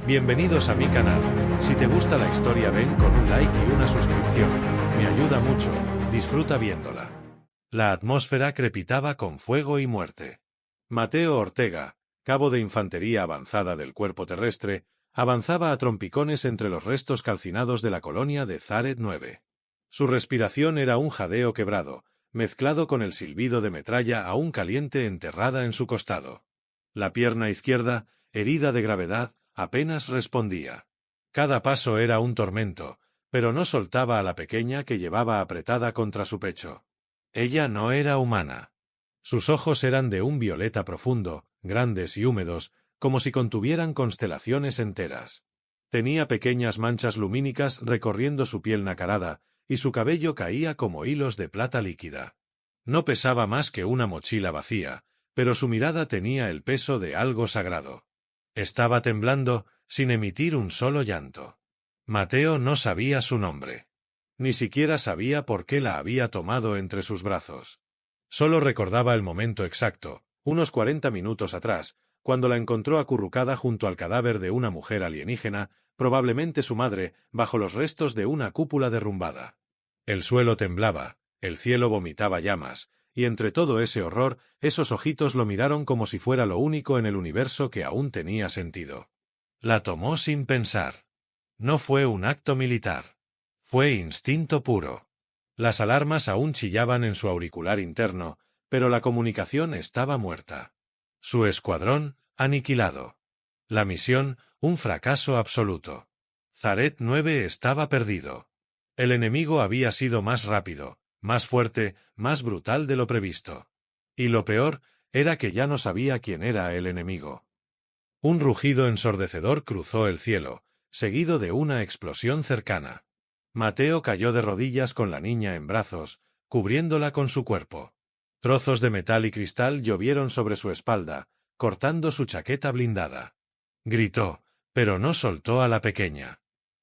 Bienvenidos a mi canal. Si te gusta la historia ven con un like y una suscripción. Me ayuda mucho, disfruta viéndola. La atmósfera crepitaba con fuego y muerte. Mateo Ortega, cabo de infantería avanzada del cuerpo terrestre, avanzaba a trompicones entre los restos calcinados de la colonia de Zaret 9. Su respiración era un jadeo quebrado, mezclado con el silbido de metralla aún caliente enterrada en su costado. La pierna izquierda, herida de gravedad, apenas respondía. Cada paso era un tormento, pero no soltaba a la pequeña que llevaba apretada contra su pecho. Ella no era humana. Sus ojos eran de un violeta profundo, grandes y húmedos, como si contuvieran constelaciones enteras. Tenía pequeñas manchas lumínicas recorriendo su piel nacarada, y su cabello caía como hilos de plata líquida. No pesaba más que una mochila vacía, pero su mirada tenía el peso de algo sagrado. Estaba temblando, sin emitir un solo llanto. Mateo no sabía su nombre. Ni siquiera sabía por qué la había tomado entre sus brazos. Solo recordaba el momento exacto, unos 40 minutos atrás, cuando la encontró acurrucada junto al cadáver de una mujer alienígena, probablemente su madre, bajo los restos de una cúpula derrumbada. El suelo temblaba, el cielo vomitaba llamas, y entre todo ese horror, esos ojitos lo miraron como si fuera lo único en el universo que aún tenía sentido. La tomó sin pensar. No fue un acto militar. Fue instinto puro. Las alarmas aún chillaban en su auricular interno, pero la comunicación estaba muerta. Su escuadrón, aniquilado. La misión, un fracaso absoluto. Zaret 9 estaba perdido. El enemigo había sido más rápido, más fuerte, más brutal de lo previsto. Y lo peor era que ya no sabía quién era el enemigo. Un rugido ensordecedor cruzó el cielo, seguido de una explosión cercana. Mateo cayó de rodillas con la niña en brazos, cubriéndola con su cuerpo. Trozos de metal y cristal llovieron sobre su espalda, cortando su chaqueta blindada. Gritó, pero no soltó a la pequeña.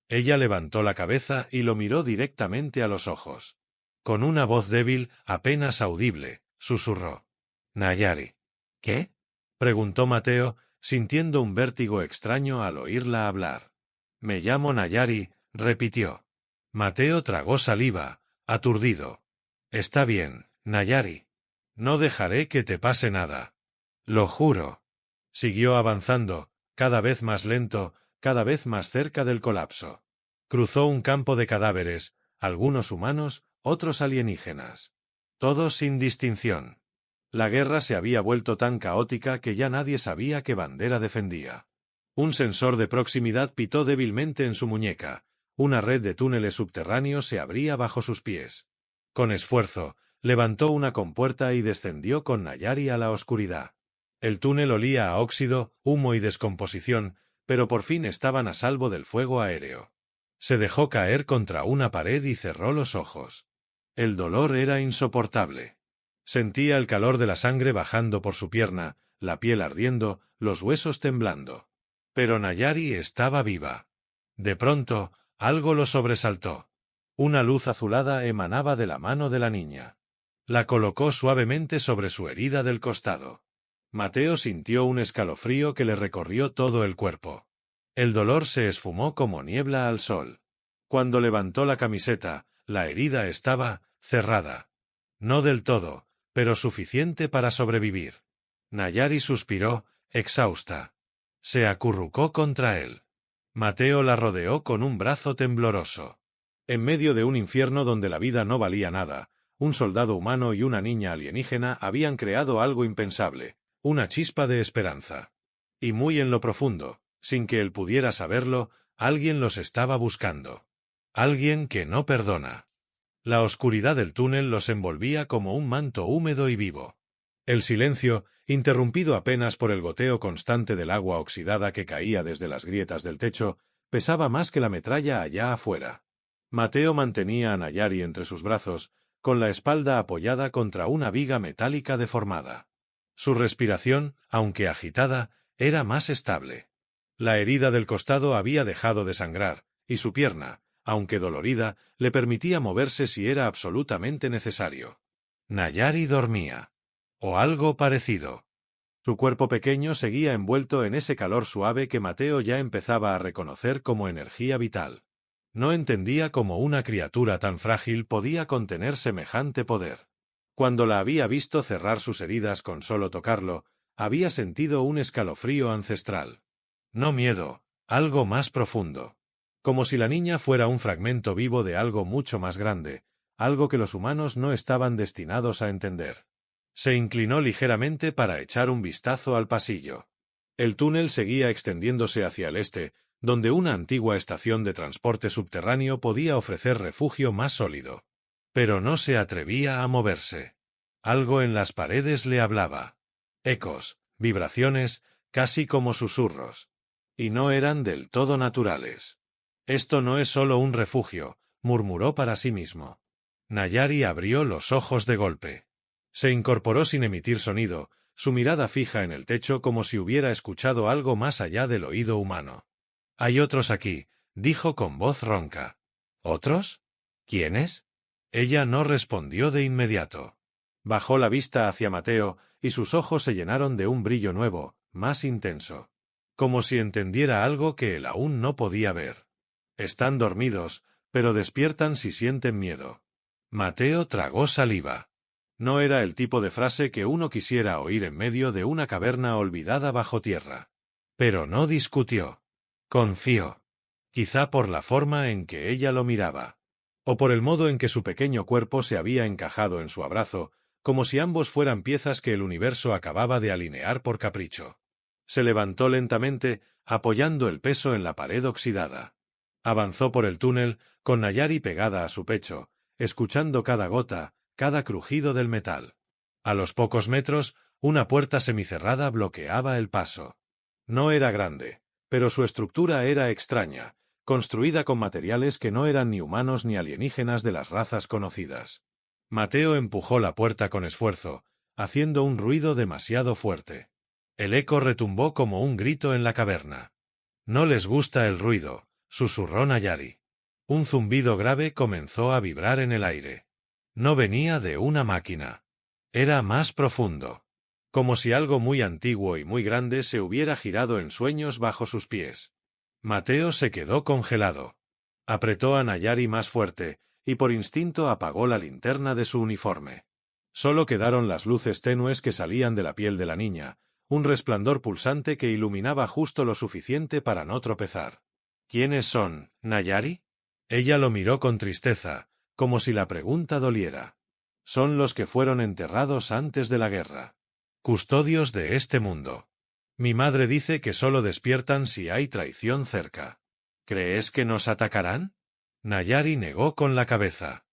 Ella levantó la cabeza y lo miró directamente a los ojos. Con una voz débil, apenas audible, susurró. «Nayari». «¿Qué?», preguntó Mateo, sintiendo un vértigo extraño al oírla hablar. «Me llamo Nayari», repitió. Mateo tragó saliva, aturdido. «Está bien, Nayari. No dejaré que te pase nada. Lo juro». Siguió avanzando, cada vez más lento, cada vez más cerca del colapso. Cruzó un campo de cadáveres, algunos humanos, otros alienígenas. Todos sin distinción. La guerra se había vuelto tan caótica que ya nadie sabía qué bandera defendía. Un sensor de proximidad pitó débilmente en su muñeca. Una red de túneles subterráneos se abría bajo sus pies. Con esfuerzo, levantó una compuerta y descendió con Nayari a la oscuridad. El túnel olía a óxido, humo y descomposición, pero por fin estaban a salvo del fuego aéreo. Se dejó caer contra una pared y cerró los ojos. El dolor era insoportable. Sentía el calor de la sangre bajando por su pierna, la piel ardiendo, los huesos temblando. Pero Nayari estaba viva. De pronto, algo lo sobresaltó. Una luz azulada emanaba de la mano de la niña. La colocó suavemente sobre su herida del costado. Mateo sintió un escalofrío que le recorrió todo el cuerpo. El dolor se esfumó como niebla al sol. Cuando levantó la camiseta, la herida estaba cerrada. No del todo, pero suficiente para sobrevivir. Nayari suspiró, exhausta. Se acurrucó contra él. Mateo la rodeó con un brazo tembloroso. En medio de un infierno donde la vida no valía nada, un soldado humano y una niña alienígena habían creado algo impensable, una chispa de esperanza. Y muy en lo profundo, sin que él pudiera saberlo, alguien los estaba buscando. Alguien que no perdona. La oscuridad del túnel los envolvía como un manto húmedo y vivo. El silencio, interrumpido apenas por el goteo constante del agua oxidada que caía desde las grietas del techo, pesaba más que la metralla allá afuera. Mateo mantenía a Nayari entre sus brazos, con la espalda apoyada contra una viga metálica deformada. Su respiración, aunque agitada, era más estable. La herida del costado había dejado de sangrar, y su pierna, aunque dolorida, le permitía moverse si era absolutamente necesario. Nayari dormía. O algo parecido. Su cuerpo pequeño seguía envuelto en ese calor suave que Mateo ya empezaba a reconocer como energía vital. No entendía cómo una criatura tan frágil podía contener semejante poder. Cuando la había visto cerrar sus heridas con solo tocarlo, había sentido un escalofrío ancestral. No miedo, algo más profundo. Como si la niña fuera un fragmento vivo de algo mucho más grande, algo que los humanos no estaban destinados a entender. Se inclinó ligeramente para echar un vistazo al pasillo. El túnel seguía extendiéndose hacia el este, donde una antigua estación de transporte subterráneo podía ofrecer refugio más sólido. Pero no se atrevía a moverse. Algo en las paredes le hablaba. Ecos, vibraciones, casi como susurros. Y no eran del todo naturales. Esto no es solo un refugio, murmuró para sí mismo. Nayari abrió los ojos de golpe. Se incorporó sin emitir sonido, su mirada fija en el techo como si hubiera escuchado algo más allá del oído humano. «Hay otros aquí», dijo con voz ronca. «¿Otros? ¿Quiénes?» Ella no respondió de inmediato. Bajó la vista hacia Mateo, y sus ojos se llenaron de un brillo nuevo, más intenso. Como si entendiera algo que él aún no podía ver. «Están dormidos, pero despiertan si sienten miedo». Mateo tragó saliva. No era el tipo de frase que uno quisiera oír en medio de una caverna olvidada bajo tierra. Pero no discutió. Confió. Quizá por la forma en que ella lo miraba. O por el modo en que su pequeño cuerpo se había encajado en su abrazo, como si ambos fueran piezas que el universo acababa de alinear por capricho. Se levantó lentamente, apoyando el peso en la pared oxidada. Avanzó por el túnel, con Nayari pegada a su pecho, escuchando cada gota, cada crujido del metal. A los pocos metros, una puerta semicerrada bloqueaba el paso. No era grande, pero su estructura era extraña, construida con materiales que no eran ni humanos ni alienígenas de las razas conocidas. Mateo empujó la puerta con esfuerzo, haciendo un ruido demasiado fuerte. El eco retumbó como un grito en la caverna. «No les gusta el ruido», susurró Nayari. Un zumbido grave comenzó a vibrar en el aire. No venía de una máquina. Era más profundo. Como si algo muy antiguo y muy grande se hubiera girado en sueños bajo sus pies. Mateo se quedó congelado. Apretó a Nayari más fuerte, y por instinto apagó la linterna de su uniforme. Solo quedaron las luces tenues que salían de la piel de la niña, un resplandor pulsante que iluminaba justo lo suficiente para no tropezar. «¿Quiénes son, Nayari?» Ella lo miró con tristeza, como si la pregunta doliera. «Son los que fueron enterrados antes de la guerra. Custodios de este mundo. Mi madre dice que solo despiertan si hay traición cerca. ¿Crees que nos atacarán?» Nayari negó con la cabeza.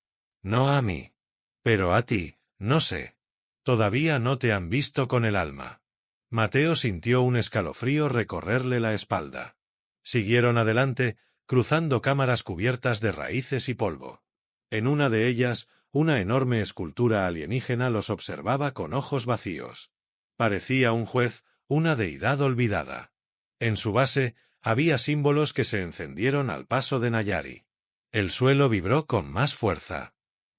«No a mí. Pero a ti, no sé. Todavía no te han visto con el alma». Mateo sintió un escalofrío recorrerle la espalda. Siguieron adelante, cruzando cámaras cubiertas de raíces y polvo. En una de ellas, una enorme escultura alienígena los observaba con ojos vacíos. Parecía un juez, una deidad olvidada. En su base, había símbolos que se encendieron al paso de Nayari. El suelo vibró con más fuerza.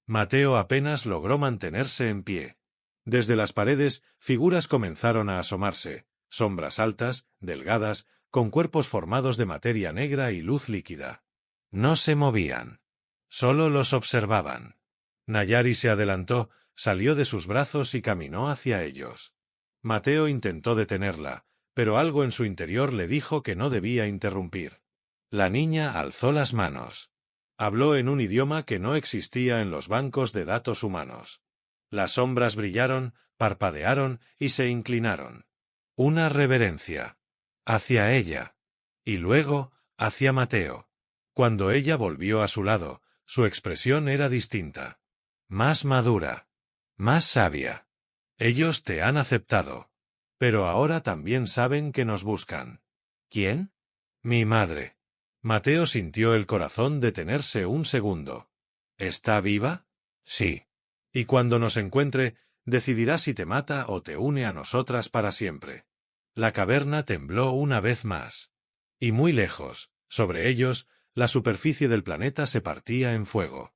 Mateo apenas logró mantenerse en pie. Desde las paredes, figuras comenzaron a asomarse, sombras altas, delgadas, con cuerpos formados de materia negra y luz líquida. No se movían. Solo los observaban. Nayari se adelantó, salió de sus brazos y caminó hacia ellos. Mateo intentó detenerla, pero algo en su interior le dijo que no debía interrumpir. La niña alzó las manos. Habló en un idioma que no existía en los bancos de datos humanos. Las sombras brillaron, parpadearon y se inclinaron. Una reverencia. Hacia ella. Y luego, hacia Mateo. Cuando ella volvió a su lado, su expresión era distinta. Más madura. Más sabia. Ellos te han aceptado. Pero ahora también saben que nos buscan. ¿Quién? Mi madre. Mateo sintió el corazón detenerse un segundo. ¿Está viva? Sí. Y cuando nos encuentre, decidirá si te mata o te une a nosotras para siempre. La caverna tembló una vez más. Y muy lejos, sobre ellos, la superficie del planeta se partía en fuego.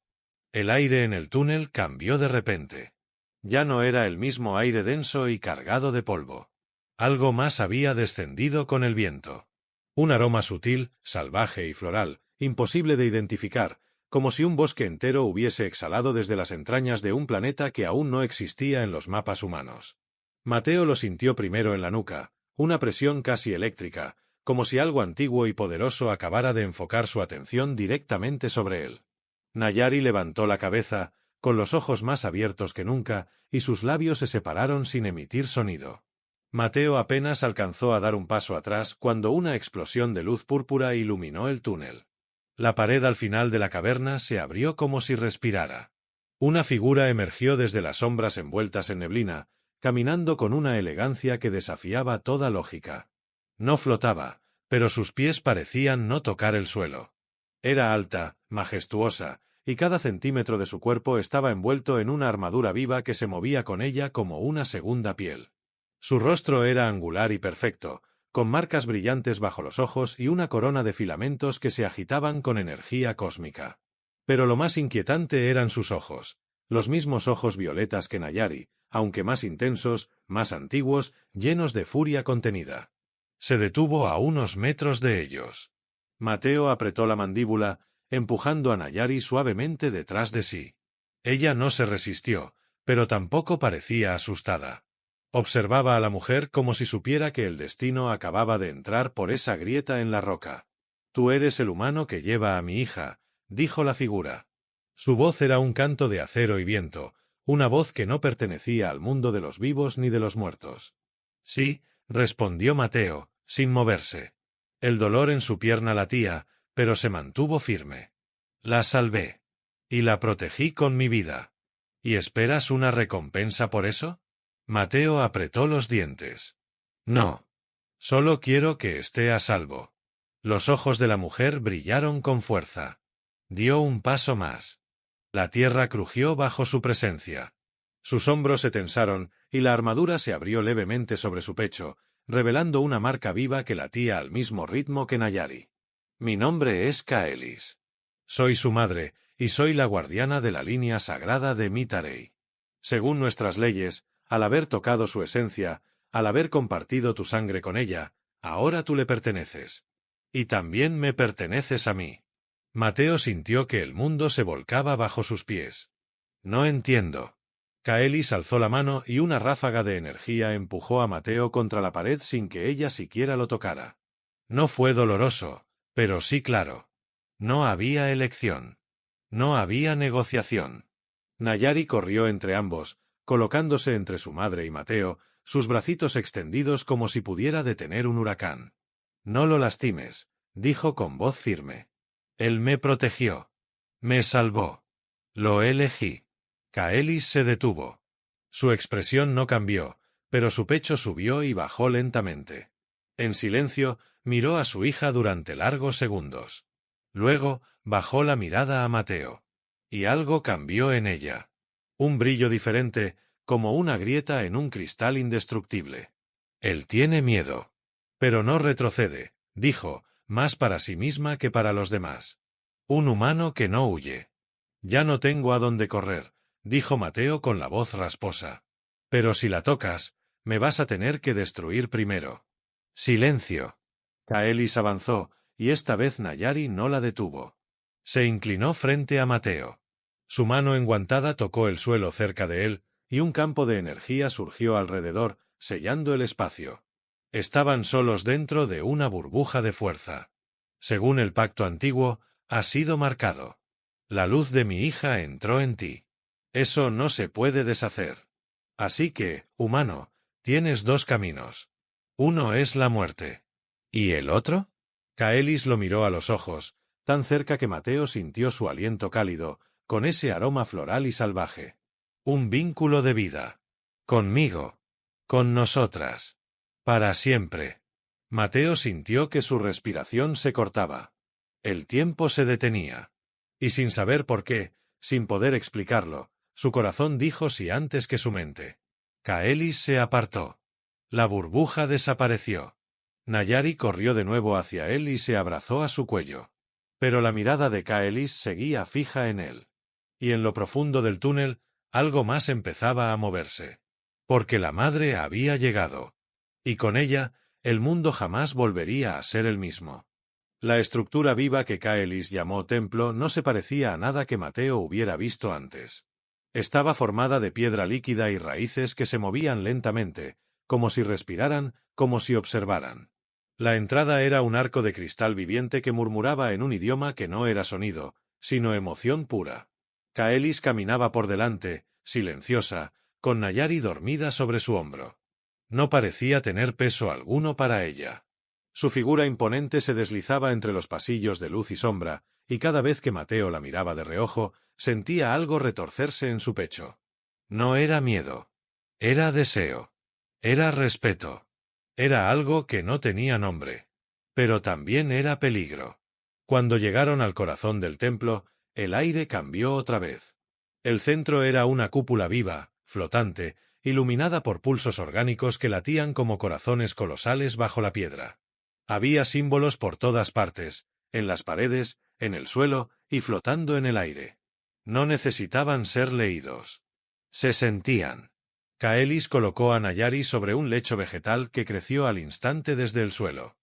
El aire en el túnel cambió de repente. Ya no era el mismo aire denso y cargado de polvo. Algo más había descendido con el viento. Un aroma sutil, salvaje y floral, imposible de identificar, como si un bosque entero hubiese exhalado desde las entrañas de un planeta que aún no existía en los mapas humanos. Mateo lo sintió primero en la nuca, una presión casi eléctrica, como si algo antiguo y poderoso acabara de enfocar su atención directamente sobre él. Nayari levantó la cabeza, con los ojos más abiertos que nunca, y sus labios se separaron sin emitir sonido. Mateo apenas alcanzó a dar un paso atrás cuando una explosión de luz púrpura iluminó el túnel. La pared al final de la caverna se abrió como si respirara. Una figura emergió desde las sombras envueltas en neblina, caminando con una elegancia que desafiaba toda lógica. No flotaba, pero sus pies parecían no tocar el suelo. Era alta, majestuosa, y cada centímetro de su cuerpo estaba envuelto en una armadura viva que se movía con ella como una segunda piel. Su rostro era angular y perfecto, con marcas brillantes bajo los ojos y una corona de filamentos que se agitaban con energía cósmica. Pero lo más inquietante eran sus ojos, los mismos ojos violetas que Nayari, aunque más intensos, más antiguos, llenos de furia contenida. Se detuvo a unos metros de ellos. Mateo apretó la mandíbula, empujando a Nayari suavemente detrás de sí. Ella no se resistió, pero tampoco parecía asustada. Observaba a la mujer como si supiera que el destino acababa de entrar por esa grieta en la roca. «Tú eres el humano que lleva a mi hija», dijo la figura. Su voz era un canto de acero y viento, una voz que no pertenecía al mundo de los vivos ni de los muertos. «Sí», respondió Mateo, sin moverse. El dolor en su pierna latía, pero se mantuvo firme. «La salvé. Y la protegí con mi vida. ¿Y esperas una recompensa por eso?» Mateo apretó los dientes. «No. Solo quiero que esté a salvo». Los ojos de la mujer brillaron con fuerza. Dio un paso más. La tierra crujió bajo su presencia. Sus hombros se tensaron y la armadura se abrió levemente sobre su pecho, revelando una marca viva que latía al mismo ritmo que Nayari. «Mi nombre es Kaelis. Soy su madre y soy la guardiana de la línea sagrada de Mitarei. Según nuestras leyes, al haber tocado su esencia, al haber compartido tu sangre con ella, ahora tú le perteneces. Y también me perteneces a mí». Mateo sintió que el mundo se volcaba bajo sus pies. «No entiendo». Kaelis alzó la mano y una ráfaga de energía empujó a Mateo contra la pared sin que ella siquiera lo tocara. No fue doloroso, pero sí claro. No había elección. No había negociación. Nayari corrió entre ambos, colocándose entre su madre y Mateo, sus bracitos extendidos como si pudiera detener un huracán. «No lo lastimes», dijo con voz firme. «Él me protegió. Me salvó. Lo elegí». Kaelis se detuvo. Su expresión no cambió, pero su pecho subió y bajó lentamente. En silencio, miró a su hija durante largos segundos. Luego, bajó la mirada a Mateo. Y algo cambió en ella. Un brillo diferente, como una grieta en un cristal indestructible. «Él tiene miedo. Pero no retrocede», dijo, más para sí misma que para los demás. «Un humano que no huye». «Ya no tengo a dónde correr», dijo Mateo con la voz rasposa. «Pero si la tocas, me vas a tener que destruir primero». «Silencio». Kaelis avanzó, y esta vez Nayari no la detuvo. Se inclinó frente a Mateo. Su mano enguantada tocó el suelo cerca de él, y un campo de energía surgió alrededor, sellando el espacio. Estaban solos dentro de una burbuja de fuerza. Según el pacto antiguo, ha sido marcado. «La luz de mi hija entró en ti. Eso no se puede deshacer. Así que, humano, tienes dos caminos. Uno es la muerte. ¿Y el otro?» Kaelis lo miró a los ojos, tan cerca que Mateo sintió su aliento cálido, con ese aroma floral y salvaje. «Un vínculo de vida. Conmigo. Con nosotras. Para siempre». Mateo sintió que su respiración se cortaba. El tiempo se detenía. Y sin saber por qué, sin poder explicarlo, su corazón dijo sí antes que su mente. Kaelis se apartó. La burbuja desapareció. Nayari corrió de nuevo hacia él y se abrazó a su cuello. Pero la mirada de Kaelis seguía fija en él. Y en lo profundo del túnel, algo más empezaba a moverse. Porque la madre había llegado. Y con ella, el mundo jamás volvería a ser el mismo. La estructura viva que Kaelis llamó templo no se parecía a nada que Mateo hubiera visto antes. Estaba formada de piedra líquida y raíces que se movían lentamente, como si respiraran, como si observaran. La entrada era un arco de cristal viviente que murmuraba en un idioma que no era sonido, sino emoción pura. Kaelis caminaba por delante, silenciosa, con Nayari dormida sobre su hombro. No parecía tener peso alguno para ella. Su figura imponente se deslizaba entre los pasillos de luz y sombra, y cada vez que Mateo la miraba de reojo, sentía algo retorcerse en su pecho. No era miedo. Era deseo. Era respeto. Era algo que no tenía nombre. Pero también era peligro. Cuando llegaron al corazón del templo, el aire cambió otra vez. El centro era una cúpula viva, flotante, iluminada por pulsos orgánicos que latían como corazones colosales bajo la piedra. Había símbolos por todas partes, en las paredes, en el suelo y flotando en el aire. No necesitaban ser leídos. Se sentían. Kaelis colocó a Nayari sobre un lecho vegetal que creció al instante desde el suelo.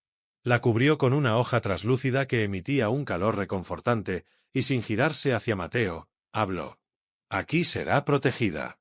La cubrió con una hoja traslúcida que emitía un calor reconfortante, y sin girarse hacia Mateo, habló. Aquí será protegida.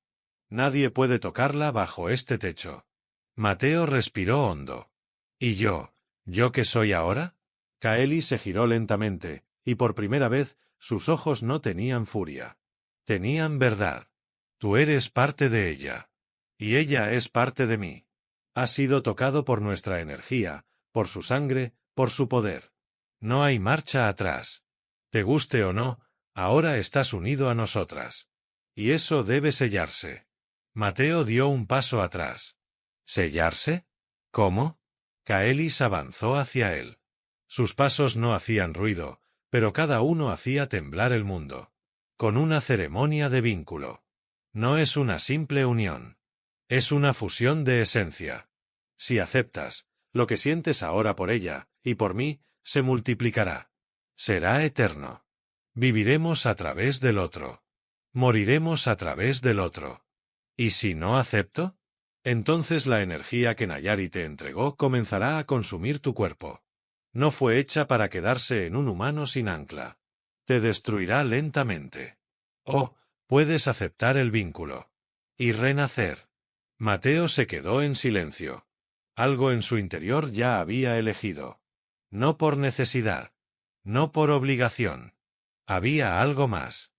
Nadie puede tocarla bajo este techo. Mateo respiró hondo. ¿Y yo? ¿Yo qué soy ahora? Kaelis se giró lentamente, y por primera vez sus ojos no tenían furia. Tenían verdad. Tú eres parte de ella. Y ella es parte de mí. Has sido tocado por nuestra energía, por su sangre, por su poder. No hay marcha atrás. Te guste o no, ahora estás unido a nosotras. Y eso debe sellarse. Mateo dio un paso atrás. ¿Sellarse? ¿Cómo? Kaelis avanzó hacia él. Sus pasos no hacían ruido, pero cada uno hacía temblar el mundo. Con una ceremonia de vínculo. No es una simple unión. Es una fusión de esencia. Si aceptas, lo que sientes ahora por ella, y por mí, se multiplicará. Será eterno. Viviremos a través del otro. Moriremos a través del otro. ¿Y si no acepto? Entonces la energía que Nayari te entregó comenzará a consumir tu cuerpo. No fue hecha para quedarse en un humano sin ancla. Te destruirá lentamente. Oh, puedes aceptar el vínculo. Y renacer. Mateo se quedó en silencio. Algo en su interior ya había elegido. No por necesidad. No por obligación. Había algo más.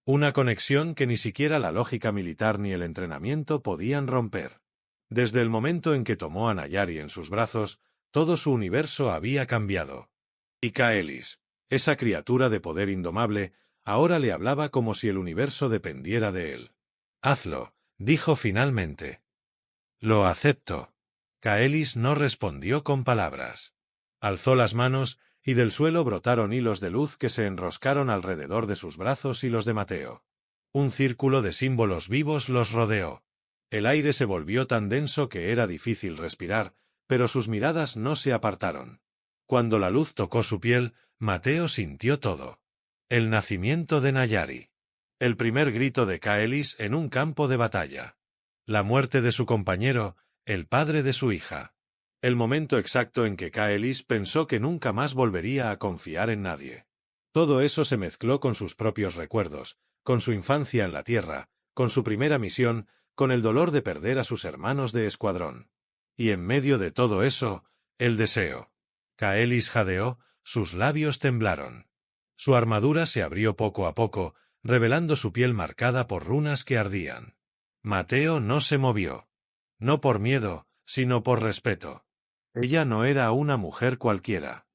Una conexión que ni siquiera la lógica militar ni el entrenamiento podían romper. Desde el momento en que tomó a Nayari en sus brazos, todo su universo había cambiado. Y Kaelis, esa criatura de poder indomable, ahora le hablaba como si el universo dependiera de él. Hazlo, dijo finalmente. Lo acepto. Kaelis no respondió con palabras. Alzó las manos, y del suelo brotaron hilos de luz que se enroscaron alrededor de sus brazos y los de Mateo. Un círculo de símbolos vivos los rodeó. El aire se volvió tan denso que era difícil respirar, pero sus miradas no se apartaron. Cuando la luz tocó su piel, Mateo sintió todo. El nacimiento de Nayari. El primer grito de Kaelis en un campo de batalla. La muerte de su compañero, el padre de su hija. El momento exacto en que Kaelis pensó que nunca más volvería a confiar en nadie. Todo eso se mezcló con sus propios recuerdos, con su infancia en la tierra, con su primera misión, con el dolor de perder a sus hermanos de escuadrón. Y en medio de todo eso, el deseo. Kaelis jadeó, sus labios temblaron. Su armadura se abrió poco a poco, revelando su piel marcada por runas que ardían. Mateo no se movió. No por miedo, sino por respeto. Ella no era una mujer cualquiera.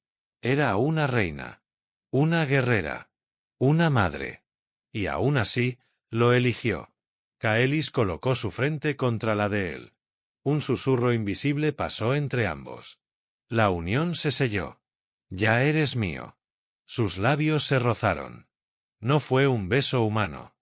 Era una reina. Una guerrera. Una madre. Y aún así, lo eligió. Kaelis colocó su frente contra la de él. Un susurro invisible pasó entre ambos. La unión se selló. Ya eres mío. Sus labios se rozaron. No fue un beso humano.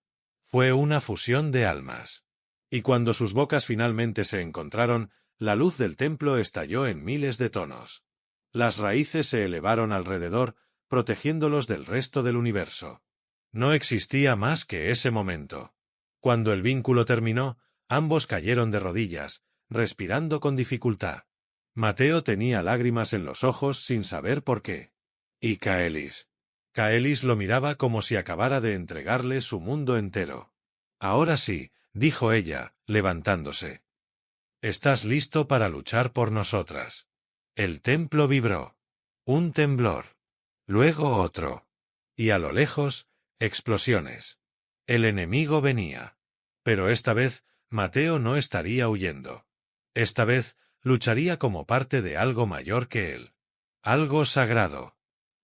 Fue una fusión de almas. Y cuando sus bocas finalmente se encontraron, la luz del templo estalló en miles de tonos. Las raíces se elevaron alrededor, protegiéndolos del resto del universo. No existía más que ese momento. Cuando el vínculo terminó, ambos cayeron de rodillas, respirando con dificultad. Mateo tenía lágrimas en los ojos sin saber por qué. ¿Y Kaelis? Kaelis lo miraba como si acabara de entregarle su mundo entero. Ahora sí, dijo ella, levantándose. ¿Estás listo para luchar por nosotras? El templo vibró. Un temblor. Luego otro. Y a lo lejos, explosiones. El enemigo venía. Pero esta vez, Mateo no estaría huyendo. Esta vez, lucharía como parte de algo mayor que él. Algo sagrado.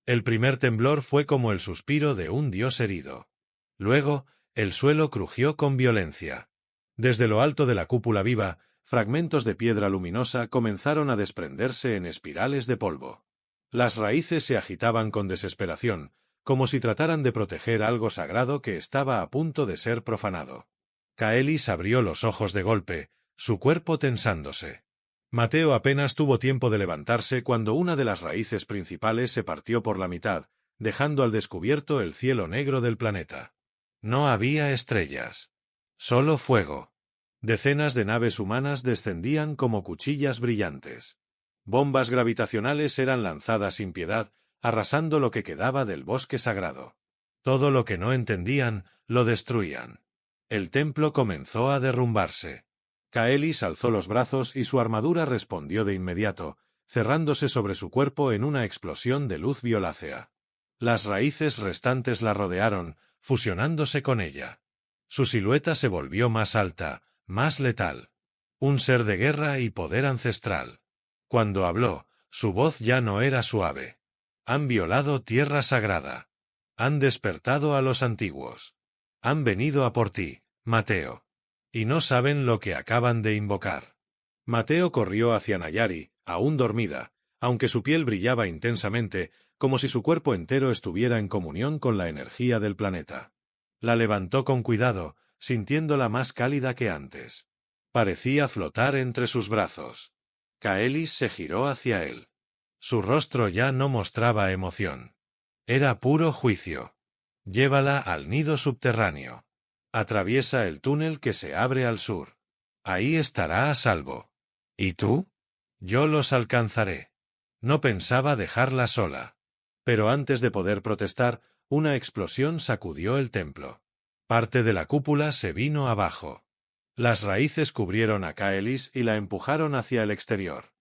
El primer temblor fue como el suspiro de un dios herido. Luego, el suelo crujió con violencia. Desde lo alto de la cúpula viva, fragmentos de piedra luminosa comenzaron a desprenderse en espirales de polvo. Las raíces se agitaban con desesperación, como si trataran de proteger algo sagrado que estaba a punto de ser profanado. Kaelis abrió los ojos de golpe, su cuerpo tensándose. Mateo apenas tuvo tiempo de levantarse cuando una de las raíces principales se partió por la mitad, dejando al descubierto el cielo negro del planeta. No había estrellas. Solo fuego. Decenas de naves humanas descendían como cuchillas brillantes. Bombas gravitacionales eran lanzadas sin piedad, arrasando lo que quedaba del bosque sagrado. Todo lo que no entendían, lo destruían. El templo comenzó a derrumbarse. Kaelis alzó los brazos y su armadura respondió de inmediato, cerrándose sobre su cuerpo en una explosión de luz violácea. Las raíces restantes la rodearon, fusionándose con ella. Su silueta se volvió más alta, más letal. Un ser de guerra y poder ancestral. Cuando habló, su voz ya no era suave. Han violado tierra sagrada. Han despertado a los antiguos. Han venido a por ti, Mateo. Y no saben lo que acaban de invocar. Mateo corrió hacia Nayari, aún dormida, aunque su piel brillaba intensamente, como si su cuerpo entero estuviera en comunión con la energía del planeta. La levantó con cuidado, sintiéndola más cálida que antes. Parecía flotar entre sus brazos. Kaelis se giró hacia él. Su rostro ya no mostraba emoción. Era puro juicio. Llévala al nido subterráneo. Atraviesa el túnel que se abre al sur. Ahí estará a salvo. ¿Y tú? Yo los alcanzaré. No pensaba dejarla sola. Pero antes de poder protestar, una explosión sacudió el templo. Parte de la cúpula se vino abajo. Las raíces cubrieron a Kaelis y la empujaron hacia el exterior.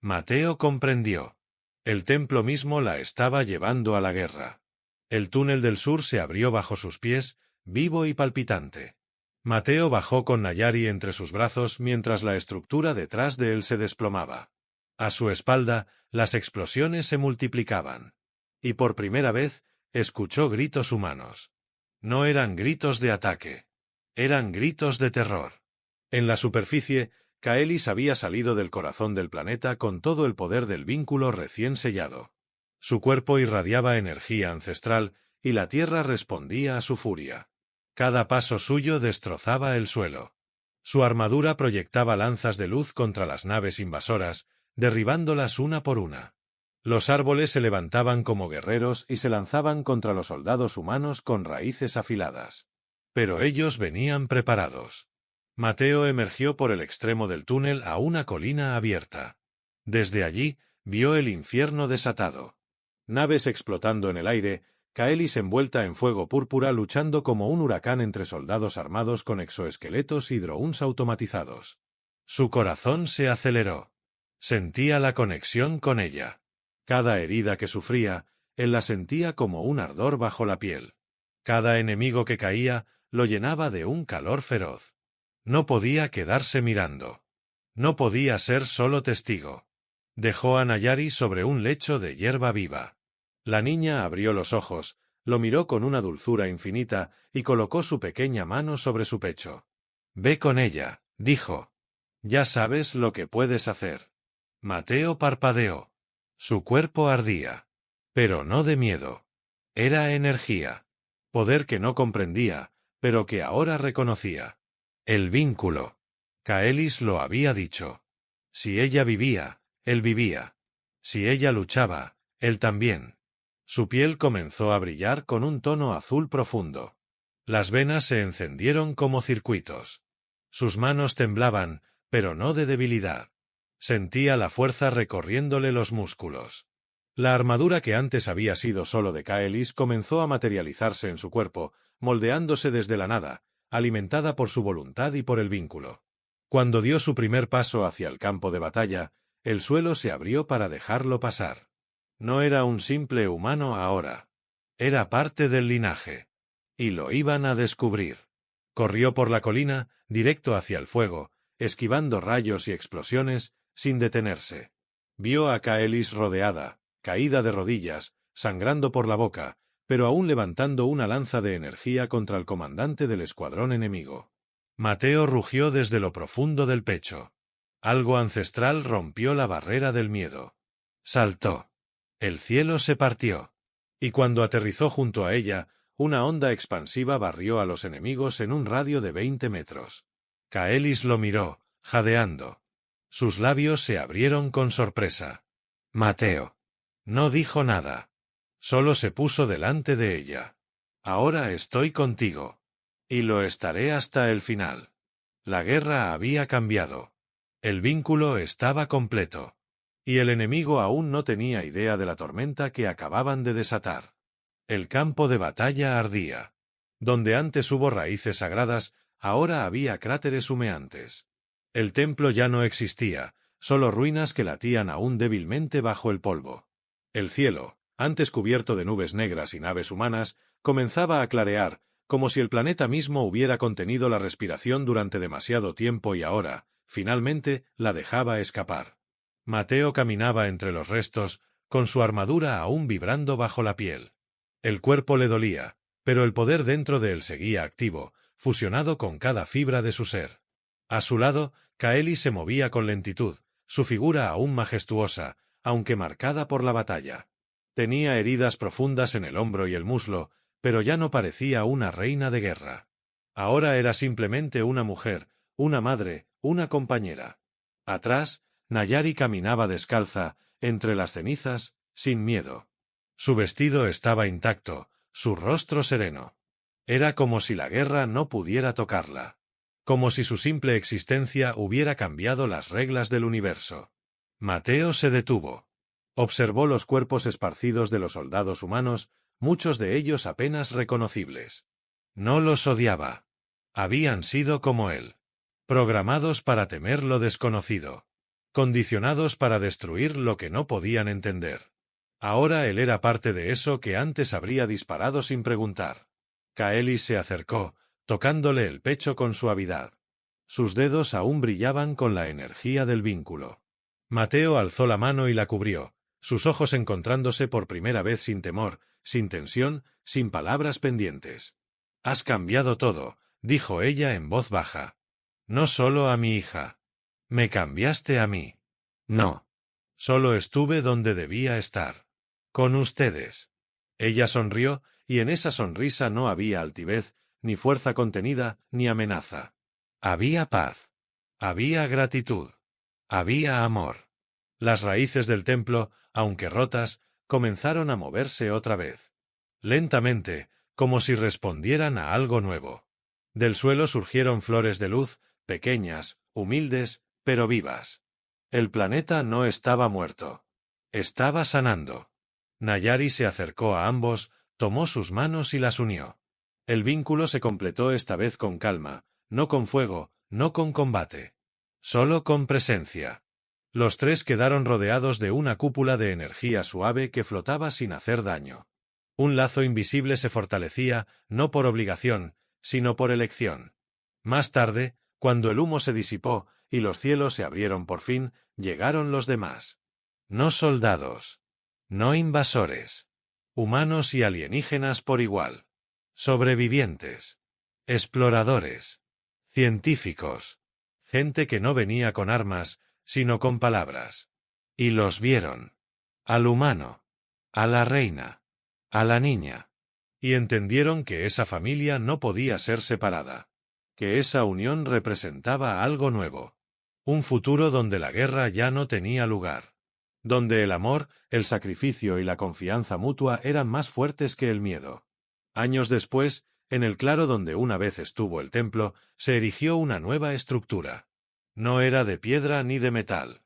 Mateo comprendió. El templo mismo la estaba llevando a la guerra. El túnel del sur se abrió bajo sus pies, vivo y palpitante. Mateo bajó con Nayari entre sus brazos mientras la estructura detrás de él se desplomaba. A su espalda, las explosiones se multiplicaban. Y por primera vez, escuchó gritos humanos. No eran gritos de ataque. Eran gritos de terror. En la superficie, Kaelis había salido del corazón del planeta con todo el poder del vínculo recién sellado. Su cuerpo irradiaba energía ancestral y la tierra respondía a su furia. Cada paso suyo destrozaba el suelo. Su armadura proyectaba lanzas de luz contra las naves invasoras, derribándolas una por una. Los árboles se levantaban como guerreros y se lanzaban contra los soldados humanos con raíces afiladas. Pero ellos venían preparados. Mateo emergió por el extremo del túnel a una colina abierta. Desde allí, vio el infierno desatado. Naves explotando en el aire, Kaelis envuelta en fuego púrpura luchando como un huracán entre soldados armados con exoesqueletos y drones automatizados. Su corazón se aceleró. Sentía la conexión con ella. Cada herida que sufría, él la sentía como un ardor bajo la piel. Cada enemigo que caía, lo llenaba de un calor feroz. No podía quedarse mirando. No podía ser solo testigo. Dejó a Nayari sobre un lecho de hierba viva. La niña abrió los ojos, lo miró con una dulzura infinita y colocó su pequeña mano sobre su pecho. «Ve con ella», dijo. «Ya sabes lo que puedes hacer». Mateo parpadeó. Su cuerpo ardía. Pero no de miedo. Era energía. Poder que no comprendía, pero que ahora reconocía. El vínculo. Kaelis lo había dicho. Si ella vivía, él vivía. Si ella luchaba, él también. Su piel comenzó a brillar con un tono azul profundo. Las venas se encendieron como circuitos. Sus manos temblaban, pero no de debilidad. Sentía la fuerza recorriéndole los músculos. La armadura que antes había sido solo de Kaelis comenzó a materializarse en su cuerpo, moldeándose desde la nada, alimentada por su voluntad y por el vínculo. Cuando dio su primer paso hacia el campo de batalla, el suelo se abrió para dejarlo pasar. No era un simple humano ahora. Era parte del linaje. Y lo iban a descubrir. Corrió por la colina, directo hacia el fuego, esquivando rayos y explosiones, sin detenerse. Vio a Kaelis rodeada, caída de rodillas, sangrando por la boca, pero aún levantando una lanza de energía contra el comandante del escuadrón enemigo. Mateo rugió desde lo profundo del pecho. Algo ancestral rompió la barrera del miedo. Saltó. El cielo se partió. Y cuando aterrizó junto a ella, una onda expansiva barrió a los enemigos en un radio de 20 metros. Kaelis lo miró, jadeando. Sus labios se abrieron con sorpresa. Mateo. No dijo nada. Solo se puso delante de ella. Ahora estoy contigo. Y lo estaré hasta el final. La guerra había cambiado. El vínculo estaba completo. Y el enemigo aún no tenía idea de la tormenta que acababan de desatar. El campo de batalla ardía. Donde antes hubo raíces sagradas, ahora había cráteres humeantes. El templo ya no existía, solo ruinas que latían aún débilmente bajo el polvo. El cielo, antes cubierto de nubes negras y naves humanas, comenzaba a clarear, como si el planeta mismo hubiera contenido la respiración durante demasiado tiempo y ahora, finalmente, la dejaba escapar. Mateo caminaba entre los restos, con su armadura aún vibrando bajo la piel. El cuerpo le dolía, pero el poder dentro de él seguía activo, fusionado con cada fibra de su ser. A su lado, Kaelis se movía con lentitud, su figura aún majestuosa, aunque marcada por la batalla. Tenía heridas profundas en el hombro y el muslo, pero ya no parecía una reina de guerra. Ahora era simplemente una mujer, una madre, una compañera. Atrás, Nayari caminaba descalza, entre las cenizas, sin miedo. Su vestido estaba intacto, su rostro sereno. Era como si la guerra no pudiera tocarla. Como si su simple existencia hubiera cambiado las reglas del universo. Mateo se detuvo. Observó los cuerpos esparcidos de los soldados humanos, muchos de ellos apenas reconocibles. No los odiaba. Habían sido como él. Programados para temer lo desconocido. Condicionados para destruir lo que no podían entender. Ahora él era parte de eso que antes habría disparado sin preguntar. Kaelis se acercó, tocándole el pecho con suavidad. Sus dedos aún brillaban con la energía del vínculo. Mateo alzó la mano y la cubrió, sus ojos encontrándose por primera vez sin temor, sin tensión, sin palabras pendientes. «Has cambiado todo», dijo ella en voz baja. «No solo a mi hija. Me cambiaste a mí. No. Solo estuve donde debía estar. Con ustedes». Ella sonrió, y en esa sonrisa no había altivez, ni fuerza contenida, ni amenaza. Había paz. Había gratitud. Había amor. Las raíces del templo, aunque rotas, comenzaron a moverse otra vez. Lentamente, como si respondieran a algo nuevo. Del suelo surgieron flores de luz, pequeñas, humildes, pero vivas. El planeta no estaba muerto. Estaba sanando. Nayari se acercó a ambos, tomó sus manos y las unió. El vínculo se completó esta vez con calma, no con fuego, no con combate. Solo con presencia. Los tres quedaron rodeados de una cúpula de energía suave que flotaba sin hacer daño. Un lazo invisible se fortalecía, no por obligación, sino por elección. Más tarde, cuando el humo se disipó y los cielos se abrieron por fin, llegaron los demás. No soldados. No invasores. Humanos y alienígenas por igual. Sobrevivientes. Exploradores. Científicos. Gente que no venía con armas, sino con palabras. Y los vieron. Al humano. A la reina. A la niña. Y entendieron que esa familia no podía ser separada. Que esa unión representaba algo nuevo. Un futuro donde la guerra ya no tenía lugar. Donde el amor, el sacrificio y la confianza mutua eran más fuertes que el miedo. Años después, en el claro donde una vez estuvo el templo, se erigió una nueva estructura. No era de piedra ni de metal.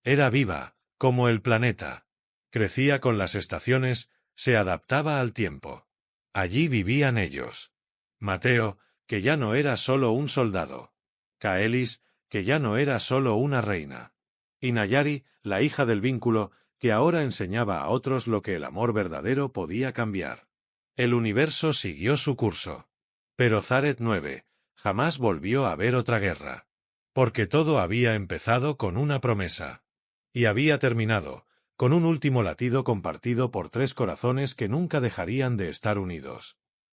Era viva, como el planeta. Crecía con las estaciones, se adaptaba al tiempo. Allí vivían ellos. Mateo, que ya no era solo un soldado. Kaelis, que ya no era solo una reina. Y Nayari, la hija del vínculo, que ahora enseñaba a otros lo que el amor verdadero podía cambiar. El universo siguió su curso. Pero Zaret 9 jamás volvió a ver otra guerra. Porque todo había empezado con una promesa. Y había terminado, con un último latido compartido por 3 corazones que nunca dejarían de estar unidos.